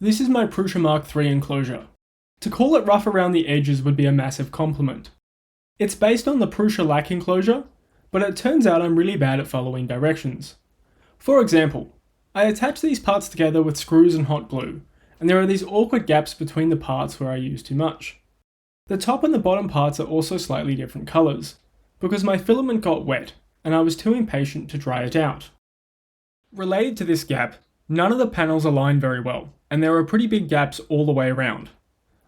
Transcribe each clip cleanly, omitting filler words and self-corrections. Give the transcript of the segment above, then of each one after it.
This is my Prusa Mark III enclosure. To call it rough around the edges would be a massive compliment. It's based on the Prusa lac enclosure, but it turns out I'm really bad at following directions. For example, I attach these parts together with screws and hot glue, and there are these awkward gaps between the parts where I use too much. The top and the bottom parts are also slightly different colours, because my filament got wet, and I was too impatient to dry it out. Related to this gap, none of the panels align very well, and there are pretty big gaps all the way around.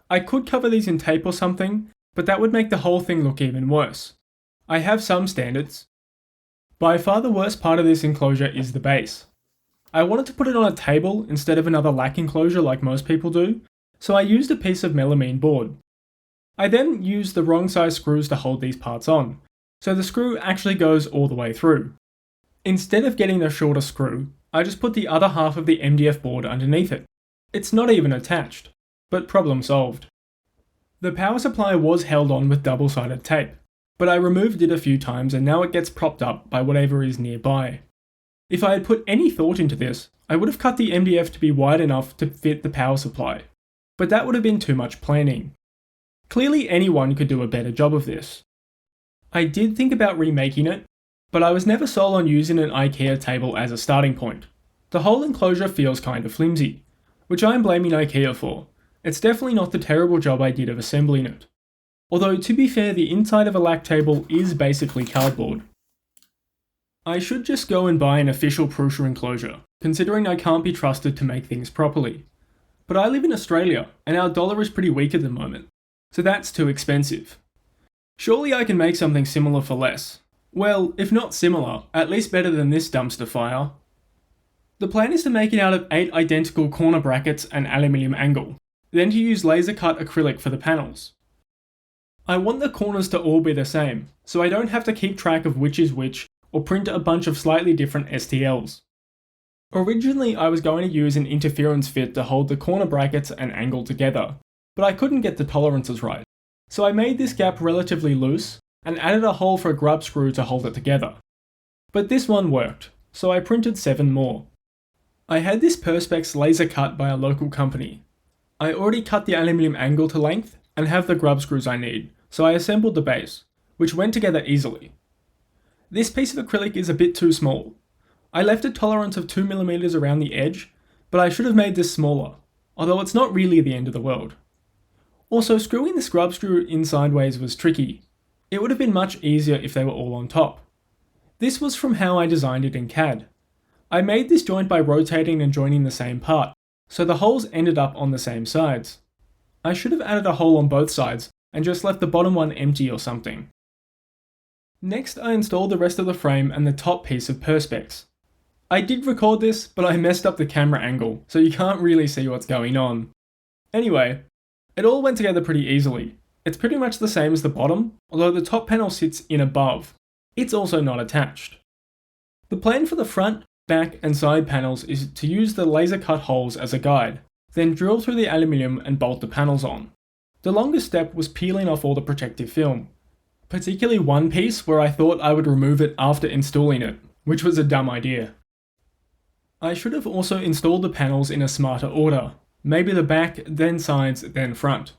I could cover these in tape or something, but that would make the whole thing look even worse. I have some standards. By far the worst part of this enclosure is the base. I wanted to put it on a table instead of another lac enclosure like most people do, so I used a piece of melamine board. I then used the wrong size screws to hold these parts on, so the screw actually goes all the way through. Instead of getting the shorter screw, I just put the other half of the MDF board underneath it. It's not even attached, but problem solved. The power supply was held on with double-sided tape, but I removed it a few times and now it gets propped up by whatever is nearby. If I had put any thought into this, I would have cut the MDF to be wide enough to fit the power supply, but that would have been too much planning. Clearly anyone could do a better job of this. I did think about remaking it, but I was never sold on using an IKEA table as a starting point. The whole enclosure feels kind of flimsy, which I am blaming IKEA for. It's definitely not the terrible job I did of assembling it. Although to be fair, the inside of a lac table is basically cardboard. I should just go and buy an official Prusa enclosure, considering I can't be trusted to make things properly. But I live in Australia, and our dollar is pretty weak at the moment, so that's too expensive. Surely I can make something similar for less. Well, if not similar, at least better than this dumpster fire. The plan is to make it out of 8 identical corner brackets and aluminium angle, then to use laser cut acrylic for the panels. I want the corners to all be the same, so I don't have to keep track of which is which or print a bunch of slightly different STLs. Originally I was going to use an interference fit to hold the corner brackets and angle together, but I couldn't get the tolerances right, so I made this gap relatively loose and added a hole for a grub screw to hold it together. But this one worked, so I printed 7 more. I had this perspex laser cut by a local company. I already cut the aluminium angle to length and have the grub screws I need, so I assembled the base, which went together easily. This piece of acrylic is a bit too small. I left a tolerance of 2mm around the edge, but I should have made this smaller, although it's not really the end of the world. Also, screwing the grub screw in sideways was tricky. It would have been much easier if they were all on top. This was from how I designed it in CAD. I made this joint by rotating and joining the same part, so the holes ended up on the same sides. I should have added a hole on both sides and just left the bottom one empty or something. Next I installed the rest of the frame and the top piece of perspex. I did record this, but I messed up the camera angle, so you can't really see what's going on. Anyway, it all went together pretty easily. It's pretty much the same as the bottom, although the top panel sits in above. It's also not attached. The plan for the front, back and side panels is to use the laser cut holes as a guide, then drill through the aluminium and bolt the panels on. The longest step was peeling off all the protective film, particularly one piece where I thought I would remove it after installing it, which was a dumb idea. I should have also installed the panels in a smarter order, maybe the back, then sides, then front.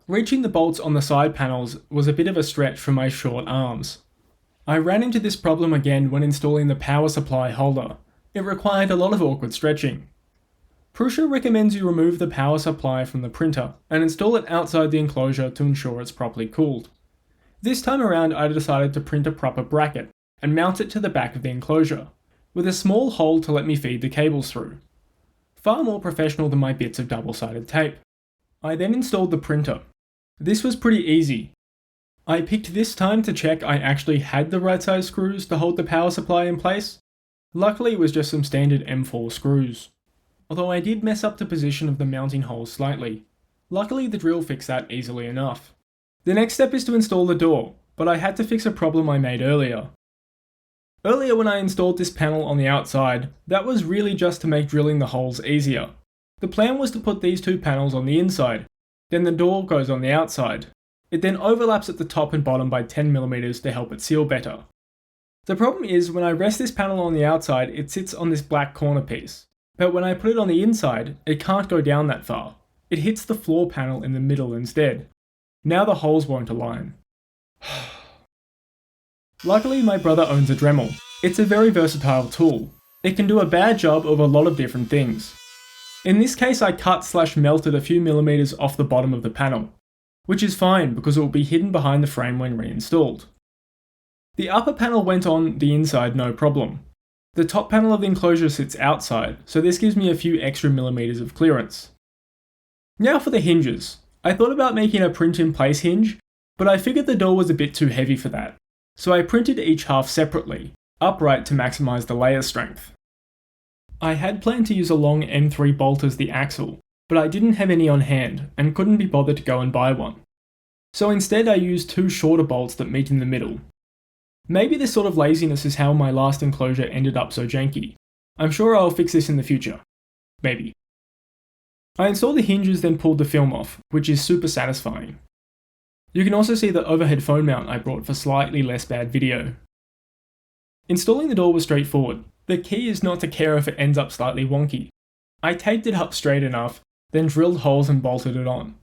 Reaching the bolts on the side panels was a bit of a stretch for my short arms. I ran into this problem again when installing the power supply holder. It required a lot of awkward stretching. Prusa recommends you remove the power supply from the printer and install it outside the enclosure to ensure it's properly cooled. This time around I decided to print a proper bracket and mount it to the back of the enclosure, with a small hole to let me feed the cables through. Far more professional than my bits of double-sided tape. I then installed the printer. This was pretty easy. I picked this time to check I actually had the right size screws to hold the power supply in place. Luckily it was just some standard M4 screws. Although I did mess up the position of the mounting holes slightly. Luckily the drill fixed that easily enough. The next step is to install the door, but I had to fix a problem I made earlier. Earlier when I installed this panel on the outside, that was really just to make drilling the holes easier. The plan was to put these 2 panels on the inside, then the door goes on the outside. It then overlaps at the top and bottom by 10mm to help it seal better. The problem is when I rest this panel on the outside, it sits on this black corner piece. But when I put it on the inside, it can't go down that far. It hits the floor panel in the middle instead. Now the holes won't align. Luckily, my brother owns a Dremel. It's a very versatile tool. It can do a bad job of a lot of different things. In this case, I cut/melted a few millimeters off the bottom of the panel, which is fine because it will be hidden behind the frame when reinstalled. The upper panel went on the inside no problem. The top panel of the enclosure sits outside, so this gives me a few extra millimeters of clearance. Now for the hinges. I thought about making a print-in-place hinge, but I figured the door was a bit too heavy for that, so I printed each half separately, upright to maximize the layer strength. I had planned to use a long M3 bolt as the axle, but I didn't have any on hand and couldn't be bothered to go and buy one. So instead I used two shorter bolts that meet in the middle. Maybe this sort of laziness is how my last enclosure ended up so janky. I'm sure I'll fix this in the future. Maybe. I installed the hinges, then pulled the film off, which is super satisfying. You can also see the overhead phone mount I brought for slightly less bad video. Installing the door was straightforward. The key is not to care if it ends up slightly wonky. I taped it up straight enough, then drilled holes and bolted it on.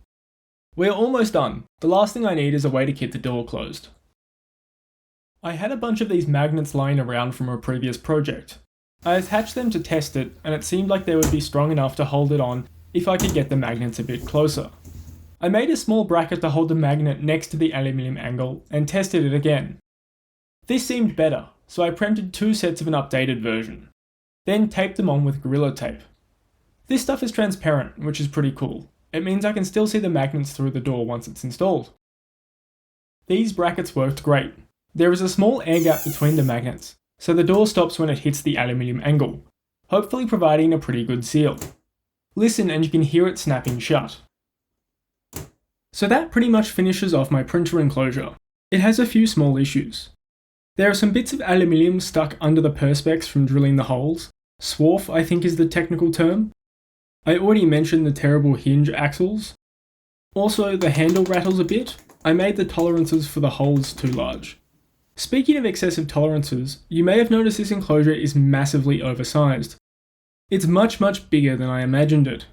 We're almost done. The last thing I need is a way to keep the door closed. I had a bunch of these magnets lying around from a previous project. I attached them to test it, and it seemed like they would be strong enough to hold it on if I could get the magnets a bit closer. I made a small bracket to hold the magnet next to the aluminium angle and tested it again. This seemed better, so I printed two sets of an updated version, then taped them on with Gorilla Tape. This stuff is transparent, which is pretty cool. It means I can still see the magnets through the door once it's installed. These brackets worked great. There is a small air gap between the magnets, so the door stops when it hits the aluminium angle, hopefully providing a pretty good seal. Listen and you can hear it snapping shut. So that pretty much finishes off my printer enclosure. It has a few small issues. There are some bits of aluminium stuck under the perspex from drilling the holes. Swarf, I think, is the technical term. I already mentioned the terrible hinge axles. Also, the handle rattles a bit. I made the tolerances for the holes too large. Speaking of excessive tolerances, you may have noticed this enclosure is massively oversized. It's much bigger than I imagined it.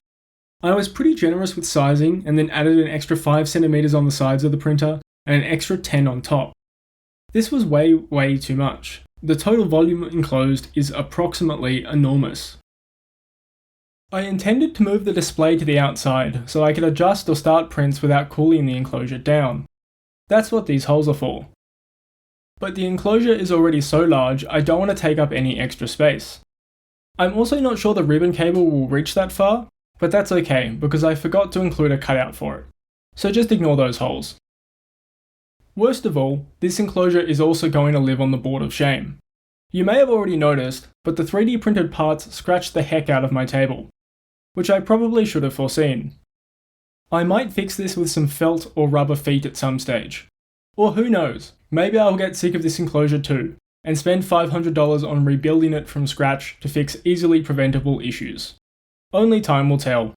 I was pretty generous with sizing and then added an extra 5 cm on the sides of the printer and an extra 10 on top. This was way too much. The total volume enclosed is approximately enormous. I intended to move the display to the outside so I could adjust or start prints without cooling the enclosure down. That's what these holes are for. But the enclosure is already so large I don't want to take up any extra space. I'm also not sure the ribbon cable will reach that far, but that's okay because I forgot to include a cutout for it. So just ignore those holes. Worst of all, this enclosure is also going to live on the board of shame. You may have already noticed, but the 3D printed parts scratched the heck out of my table, which I probably should have foreseen. I might fix this with some felt or rubber feet at some stage. Or who knows, maybe I'll get sick of this enclosure too, and spend $500 on rebuilding it from scratch to fix easily preventable issues. Only time will tell.